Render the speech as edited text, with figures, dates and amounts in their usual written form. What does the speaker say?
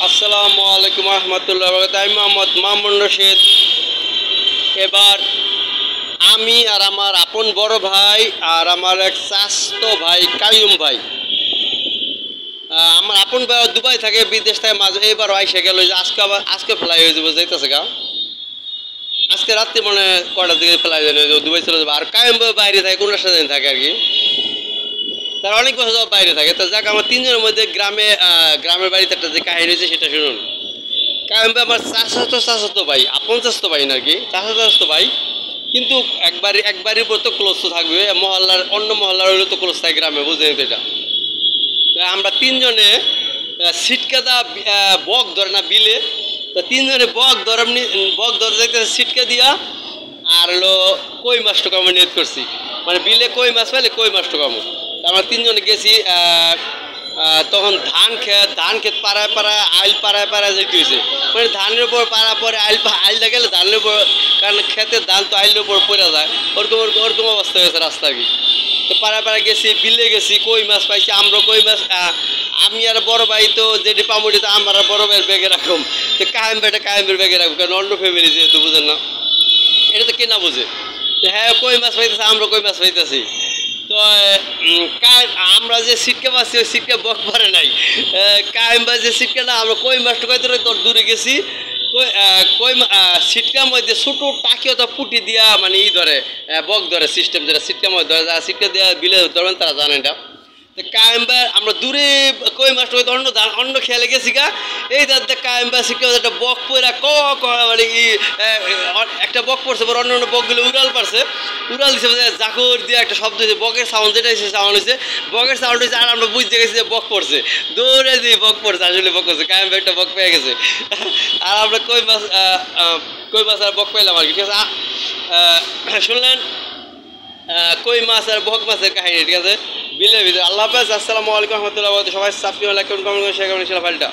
আসসালামু আলাইকুম রহমতুল্লাহ বরকাতুহু। আমি মোহাম্মদ মামুন রশিদ। এবার আমি আর আমার আপন বড় ভাই আর আমার এক চাচতো ভাই কাইয়ুম ভাই, আমার আপন ভাই দুবাই থাকে, বিদেশ থাকে, মাঝে এবারও আইসে গেল। আজকে ফ্লাই হয়ে যাবো, যাইতেছে গা আজকে রাত্রি মনে কটার দিকে ফ্লাই হয়ে যাবে, দুবাই চলে যাবো। আর কাইয়ুম ভাই বাইরে থাকে, কোন সাথে থাকে আর কি, তার অনেক বছর বাইরে থাকে। তো যাক, আমার তিনজনের মধ্যে গ্রামের বাড়িতে একটা যে কাহিনী হয়েছে সেটা শুনুন। কাইয়ুম ভাই আমার চাচাতো ভাই, আপন চাচাতো ভাই না আর কি, চাচাতো ভাই, কিন্তু একবারই উপর তো ক্লোজ তো থাকবে। মহল্লার অন্য মহল্লার হইলে তো ক্লোজ থাকে গ্রামে, বুঝলেন তো এটা। তো আমরা তিনজনে সিটকাদা বক ধরে না বিলে, তো তিনজনে বক ধরে যাইতে সিটকা দিয়া আর হলো কই মাছটা আমরা নিয়ত করছি, মানে বিলে কই মাছ পাইলে কই মাছটা কামো। আমরা তিনজনে গেছি। তখন ধান ক্ষেত পাড়ায় আইল পাড়ায় যেতে হয়েছে, মানে ধানের উপর পাড়া পরে আইলটা গেলে ধানের উপর, কারণ ক্ষেতের ধান তো আইলের উপর পড়ে যায়, ওরকম অবস্থা হয়েছে রাস্তা কি। তো পাড়ায় গেছি, বিলে গেছি, কই মাছ পাইছি আমরা। কই মাছ আমি আর বড় ভাই তো যেটি পামুটি, তো আমার বড় ভাইয়ের ব্যাগে রাখুম, তো কায়েমের ব্যাগে রাখবো, কারণ অন্য ফ্যামিলি যেহেতু, বুঝেন না, এটা তো কেনা বুঝে। হ্যাঁ, কই মাছ পাইতেছে, আমরা কই মাছ পাইতেছি। তো আমরা যে সিটকা পাচ্ছি ওই সিটকা বক পারে নাই। কায়েম ভাই যে সিটকা না, আমরা কই মাছটা কইতে তোর দূরে গেছি, সিটকার মধ্যে ছোটো টাকিও তো পুটি দিয়া, মানে ধরে বক ধরে সিস্টেম, যেটা সিটকার মধ্যে ধরে, যারা সিটকা দিয়া বিলে ধরবেন তারা জানেন এটা। কায়েম ভাই আমরা দূরে কই মাছটা হয়তো অন্য খেয়ালে গেছি গা, এই দাদা কায়েম ভাই সিটকা একটা বক পড়া মানে একটা বক পড়ছে, পর অন্য বকগুলো উড়াল দিছে, জাকর দিয়ে একটা শব্দ হয়েছে, বকের সাউন্ড, যেটা সাউন্ড হয়েছে, বকের সাউন্ড হয়েছে, আর আমরা বুঝতে গেছি যে বক পড়ছে, দৌড়ে দিয়ে বক পড়ছে, আসলে বক পড়ছে, কায়েম ভাই একটা বক পেয়ে গেছে। আর আমরা কই মাছ আর বক পাইলাম আর কি, ঠিক আছে। শুনলেন কই মাছ আর বক মাছের কাহিনী, ঠিক আছে, বিলের ভিতরে। আল্লাহ হাফেজ, আসসালামু আলাইকুম রহমতুল্লাহ। সবাই সাবস্ক্রাইব, লাইক, কমেন্ট, শেয়ার করুন, ফাইলটা।